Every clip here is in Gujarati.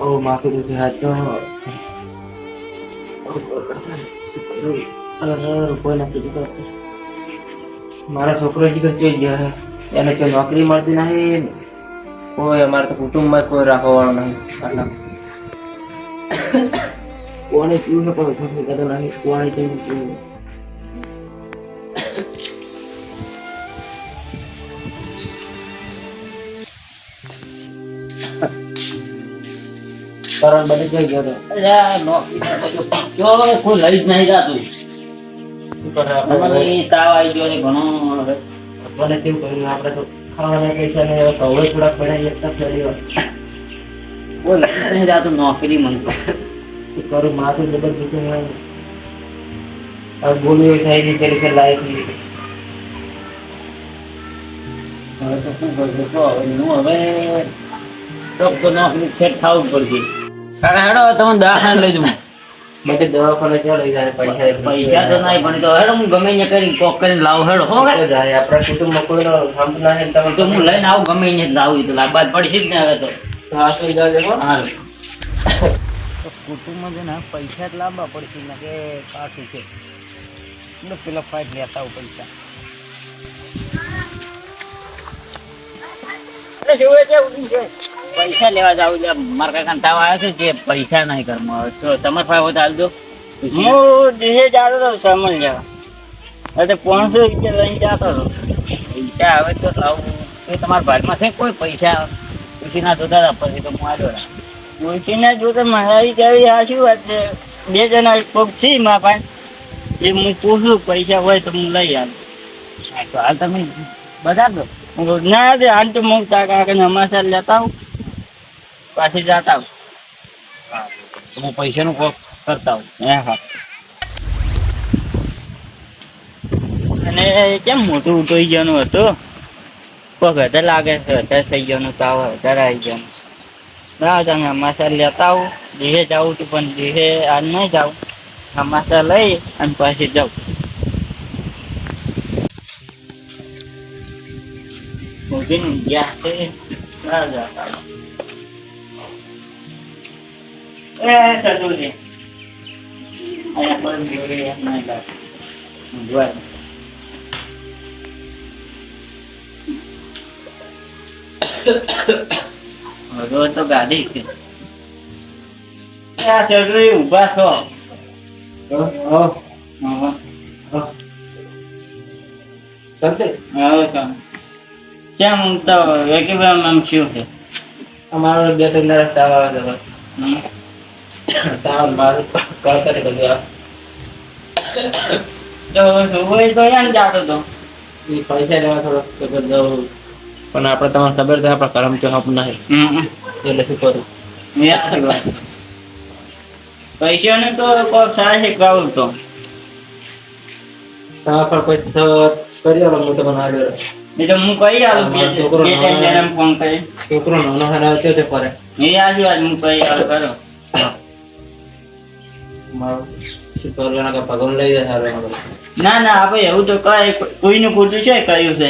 ઓ માથું દુખે આજ તો કોઈ નથી દીધો. મારા છોકરો હજી જોઈ ગયા હે એને કોઈ નોકરી મળતી નહીં. કોઈ અમારે તો કુટુંબમાં કોઈ રાખવા વાળો નહીં. આટલા કોને પીવું પણ કહેતો નહીં કોને કેવું પીવું. કરણ બધી જઈ ગયો જો કોઈ લઈ જ નહીં જાતું. તાવ આવી ગયો ને ઘણો મને કેવું કર્યું આપણે તો ખાવાના પૈસા ને કવડે થોડાક પડ્યા એકતા ફેરી કોઈ લઈ જ નહીં જાતું નોકરી મને કરું માથું જબરદસ્ત હવે બોલું થાય છે ત્યારે લાયક નહીં. હવે તો શું કરશું તો હવે તો નોકરી સેટ થવું પડશે. હેડો તમે દવાખાને લઈ જવું. માટે દવાખાને ક્યાં લઈ જાય પૈસા પૈસા તો નહીં પણ તો હેડો હું ગમે અહીંયા કરીને કોક કરીને લાવું હેડો હો જાય આપણા કુટુંબમાં કોઈનો હંપ ના હે તમે તો હું લઈને આવું ગમે અહીંયા લાવું તો લાવવા જ પડશે જ ને હવે તો હાથ લઈ જાય હારું કુટુંબમાં છે ને પૈસા જ લાવવા પડશે ને કે પાછું છે પેલા ફાઈટ લેતા આવું પૈસા. પૈસા લેવા જાવ મારા કાકા તાવ આવ્યો છે કે પૈસા નહીં ઘરમાં તો તમારે પાસે હોય તો હાલ દો. હું દીધે જતો હતો સામાન લેવા એટલે 500 રૂપિયા લઈને જતો હતો. પૈસા આવે તો લાવું એ તમારા ભાગમાં છે કોઈ પૈસા ખુશીના જોતા હતા પછી તો હું આવ્યો. ઓળખીને જોતા મારી જાવી આ શું વાત છે 2 જણા કોક છે મારા પાસે એ હું પૂછું પૈસા હોય તો હું લઈ આવું. તો હાલ તમે બજાર દો ના દે હાલ તો હું કાકા અમાસા લેતા આવું પાછી જતા આવું. હું પૈસાનું કોક કરતા હોઉં. હા અને કેમ મોટું ઉઠાઈ ગયાનું હતું પગ હતે લાગે છે અત્યારે થઈ ગયાનું તાવ અત્યારે આવી ગયાનું. ના તમે અમાસા લેતા આવું દીહે જાઉં છું પણ દીહે આજ નહીં જાઉં અમાસા લઈ અને પછી જાઉં. ગયા છે ના જતા એ સદુજી અહીંયા પર જોડે નહીં લાગે જોવા હવે તો ગાડી છે આ ચડવી ઊભા છો. કેમ તો વેકીભાઈ આમ શું છે અમારો 2-3 રસ્તા આવે તાવ માર કરતા બધું તો હોય તો યાર જાતો તો એ પૈસા લેવા થોડો જવું પણ આપણે તમને ખબર છે આપણા કરમ તો હપ નહીં એટલે શું કરું. પૈસા ને તો કોઈ સારા છે કહું તો તમારા પર કોઈ કરી આલો મોટો બનાવ્યો એ તો હું કહી આવું છોકરો ફોન કરી છોકરો નાનો હારા તે પડે એ આજુ આજ હું કહી આવું કરો મારું શું કરવાના કે ભગવાન લઈ જાય સારો ના ના આપણે એવું તો કઈ કોઈનું ખોટું છે કહ્યું છે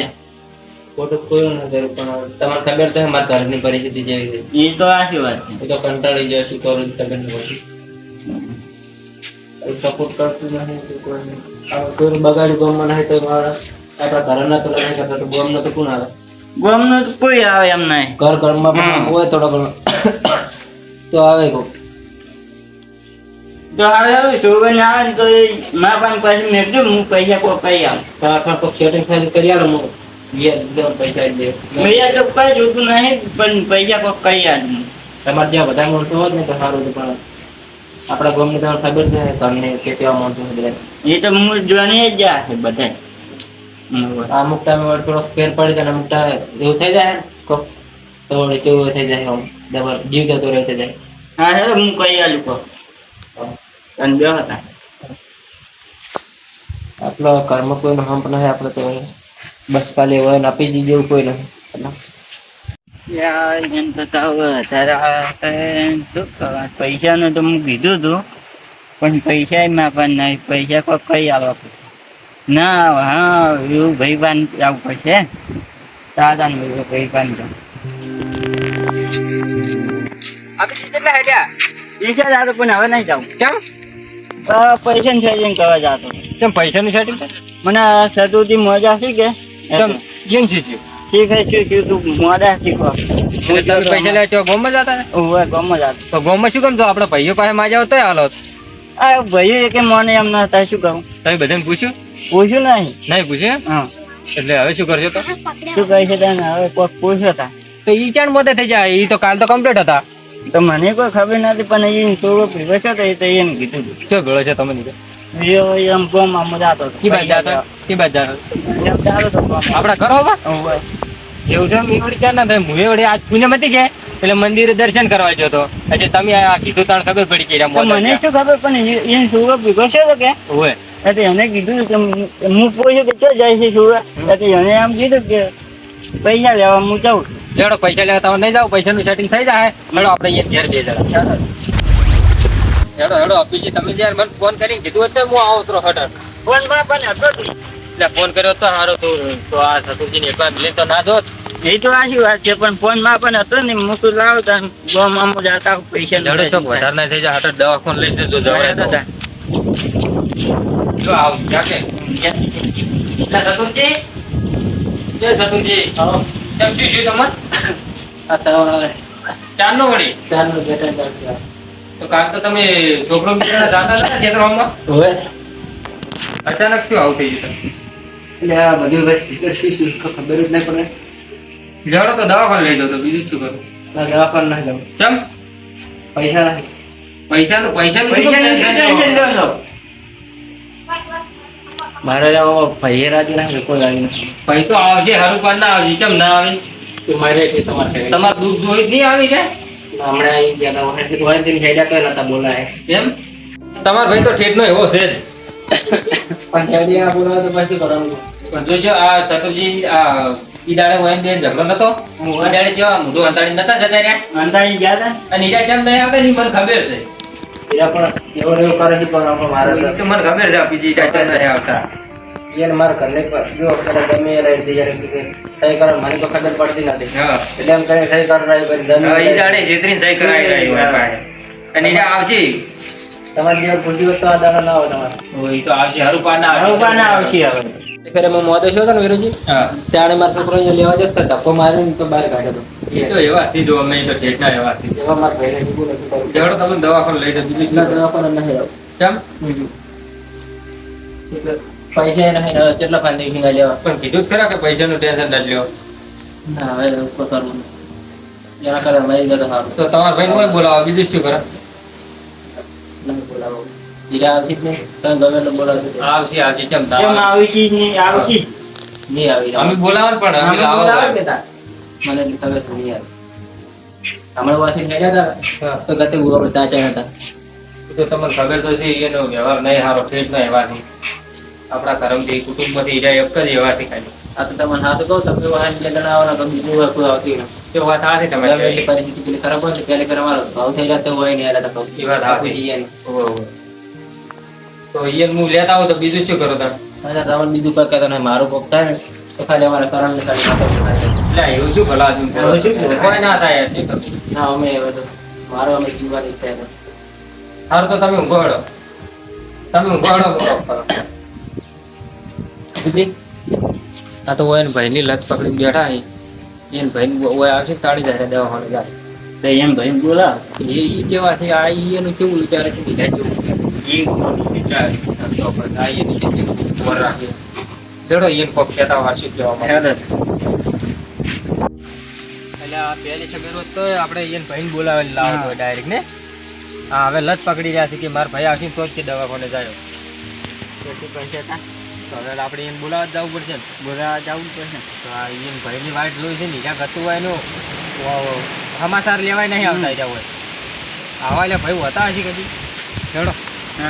ખોટું કોઈ ન કર્યું પણ તમારે ખબર તો મારા ઘરની પરિસ્થિતિ જેવી છે એ તો આશી વાત છે. હું તો કંટાળી જાય શું કરું તબિયત પછી સપોર્ટ કરતું નહીં કોઈ બગાડ્યું ગમમાં નહીં તો મારા આપણા ઘરના તો નહીં કરતા તો ગમ તો કોણ આવે ગામનું તો કોઈ આવે એમ નહીં ઘરમાં પણ હોય થોડો ઘણો તો આવે કહું તો હવે છોકરાને આવે ને તો એ મા પાસે પાછી મેળજો હું પૈસા કોઈ કહી આવું તમારે કોઈ સેટિંગ ફાઇલ કરી આલો હું પૈસા દે પૈસા તો કઈ જોતું નહીં પણ પૈસા કોઈ કહી આવું તમારે જ્યાં બધા માણસો હોત ને તો સારું હતું પણ આપણા ગામની તમને ખબર છે તમને કે કેવા માણસો બધા એ તો હું જોવાની જ જાય છે બધા અમુક ટાઈમે થોડો ફેર પડી જાય અમુક ટાઈમે એવું થઈ જાય તો કેવું થઈ જાય આમ ડબલ જીવ જતો રહે થઈ જાય. હા હેલો હું કહી આલું કહો અને બે હતા આટલો કર્મ કોઈનો હંપ નથી આપણે તો બસ ખાલી વળન આપી દીધું જેવું કોઈ નથી. પૈસા નું તો હું કીધું તું પણ પૈસા માં પણ નહીં પૈસા કોઈ કઈ આવવા ના હા એવું ભાઈ બાન આવવું પડશે દાદા ભાઈ બાન આપણે કેટલા હેડ્યા ઈચ્છા જાતો પણ હવે નહીં જાઉં. ચમ પૈસાની સેટિંગ કરવા જાતો. ચમ પૈસાનું સેટિંગ છે મને સતુજી મજા છે કે ચમ યંગ છે શીખે શું તું મોડા શીખો. એટલે તમે પૈસા લેવા ચો ગોમમાં જતા ને ઓવે ગમો જાતો. તો ગોમમાં શું કામ તો આપણા ભાઈઓ પાસે માં જાવ તોય હાલો આ ભાઈ કે મને એમ ના થાય શું કહું. તમે બધાને પૂછ્યું પૂછ્યું નહીં. નહીં પૂછ્યું એમ? હા એટલે હવે શું કરશો તો શું કહે છે તને હવે કોઈ પૂછ્યો હતા તો ઈ ચાણ મોતે થઈ જાય ઈ તો કાલ તો કમ્પ્લીટ હતા તો મને કોઈ ખબર નથી પણ એ થોડો ભેગો છે તો એ તો એને કીધું શું ભેળો છે તમે નીકળે એમ ગોમાં મજા આવતો હતો. કી બાજ જાતો કી બાજ જાતો એમ ચાલો તો ગોમાં. આપણા ઘરો હવે ઓવે. એવું છે ઈ વળી ક્યાં ના થાય હું વળી આજ પુણ્ય મતી ગયા એટલે મંદિરે દર્શન કરવા ગયો તો એટલે તમે આ કીધું તાણ ખબર પડી કે તો મને શું ખબર પણ એને છોકરો ભેગો છે તો કે ઓય એટલે એને કીધું કે હું પૂછ્યું કે ક્યાં જાય છે છોકરા એટલે એને એમ કીધું કે પૈસા લેવા હું જાઉં છું. લેડો પૈસા લેવા તમે નહીં જાવ પૈસાનું સેટિંગ થઈ જાય હેડો આપણે અહીંયા ઘેર બે જણા હેડો હેડો અપીજી તમે જ્યારે મને ફોન કરીને કીધું હતું હું આવો તો હટર ફોનમાં પણ હતો જ. એટલે ફોન કર્યો તો સારો તો આ સતુરજીને એકવાર મિલે તો ના જોત એ તો આશી વાત છે પણ ફોનમાં પણ હતો ને હું તો લાવતા ગોમાં મજા આવતા પૈસા હેડો ચોક વધારે ના થઈ જાય હટર દવાખાને લઈ જજો જવાય તો જો આવ જાકે એટલે સતુરજી જય સતુરજી કેમ શું છે તમાર આ તો ચારનો વળી ચારનો બેટા તો કાલ તો તમે છોકરો બિચારા જાતા હતા ક્ષેત્રમાં હવે અચાનક શું આવું થઈ ગયું એટલે આ બધું શું ખબર જ નહીં પડે. જાડો તો દવાખાને લઈ જાવ તો બીજું શું કરું દવાખાને ના જાઉં ચમ પૈસા નહીં. પૈસાનું મારે ભાઈ રાજી ના કોઈ આવી નથી. ભાઈ તો આવશે હારું પણ ના આવશે ચમ ના આવે તો મારે એટલે તમારે તમારે દૂધ જોઈ જ નહીં આવી જાય હમણાં આવી ગયા હતા થોડા દિન હેડા કરેલા હતા બોલાય એમ તમારો ભાઈ તો ઠેઠનો એવો છે જ પણ હેડી આ બોલાવે તો પછી કરવાનું. પણ જોજો આ ચતુરજી આ ઈ દાડે વયન બેન ઝઘડો નતો ઈ દાડે જેવા મોઢું અંતાડી નતા જતા રહ્યા અંદાજી ગયા હતા અને ઈરા ચમ નહીં આવે ને ઈ મને ખબર છે એના પણ એવો એવું કરે છે પણ આપણે મારે ઈ તો મને ખબર છે આપી ઈરા ચમ નહીં આવતા એને મારા ઘરને જો અત્યારે ગમે એ લઈ જઈએ સહી કરવા મને તો ખબર પડતી નથી હા એટલે એમ કરીને સહી કરાવી કરી ગમે ઈ દાડે છેતરીને સહી કરાવી રહ્યો હોય પાસે અને ઈરા આવશે તમારી જેવા ખોટી વસ્તુ આ દાડા ના હોય તમારે ઈ તો આવશે હારું પાર ના આવશે હવે ફેરે હું મોદો છો ને વિરોજી હા ત્યારે મારા છોકરો અહીંયા લેવા જતો ધક્કો મારીને તો બહાર કાઢ્યો એ તો એવા સીધો અમે તો ઠેઠના એવા સીધો એવા મારા ભાઈને કીધું નથી કર્યું. જેવડો તમે દવાખાને લઈ જાવ બીજું એટલા દવાખાને નહીં આવું. ચમ એટલે પૈસા નહીં હવે કેટલા ફાંદી ભીંગા લેવા પણ કીધું જ ખરા કે પૈસાનું ટેન્શન ન લ્યો ના હવે એવું કોઈ કરવું નહીં. એના કરે મરી જતો સારું તો તમારા ભાઈને કોઈ બોલાવો બીજું જ શું કરે નહીં બોલાવો હીરા આવતી જ નહીં તમે ગમે એટલે બોલાવજો આવશે આવશે ચમ કેમ તાવ આવી છે નહીં આવી છે નહીં આવી અમે બોલાવવાનું પણ અમે લાવો મને એટલી ખબર તો નહીં આવી હમણાં વાથી ગયા હતા તો ગતે આપણે તાચા હતા તો તમને ખબર તો છે એનો વ્યવહાર નહીં સારો ઠેઠનો એવા છે આપણા કર્મથી કુટુંબમાંથી ઈજા એક જ એવા છે ખાલી આ તો તમને હા તો કહું તમે વાહન જે જણાવવાના તો બીજું હોય કોઈ આવતી નથી. તે વાત સાચી તમે તમારી એટલી પરિસ્થિતિ પેલી ખરાબ હોય ને પહેલે કરવાનો ભાવ થઈ જતો હોય ને યાર તો એ વાત સાચી. જઈએ ને તો ઈયન હું લેતા આવું તો બીજું શું કરો તમે તમારે બીજું કઈ કહેતો નહીં મારું કોક થાય ને તો ખાલી અમારે કરણ ને ખાલી નાટક થાય. એટલે એવું શું ભલા છું એવું શું? કોઈ ના થાય યાર શું કરું? ના અમે હવે તો મારો અમે જીવવાની ઈચ્છા છે. સારું તો તમે ઊંઘો હડો તમે ઊંઘો હડો કરો સુધી આ તો હોય ને ભાઈની લત પકડીને બેઠા છે એને ભાઈ ઓય આવશે ને તાળી જાય દવાખાને જાય તો એમ ભાઈ બોલાવ એ જેવા છે આ ઈ એનું કેવું વિચારે છે બીજા જેવું વિચારે તો પછી આ એની જે ઉપર રાખે જડો એને પગ કહેતા વાર્ષિક કહેવામાં એટલે આ પહેલી ખબર હોત તો આપણે એને ભાઈને બોલાવે લાવો તો ડાયરેક્ટ ને હા હવે લત પકડી રહ્યા છે કે મારા ભાઈ આવશે તો જ કે દવાખાને જાય પૈસા તો હવે આપણે એને બોલાવવા જવું પડશે ને બોલાવા જવું પડશે તો આ એને ભાઈની વાટ જોઈ છે ને જ્યાં ગતું હોય એનું સમાચાર લેવાય નહીં આવતા હોય આવા એટલે ભાઈ હતા હશે કદી ચડો ને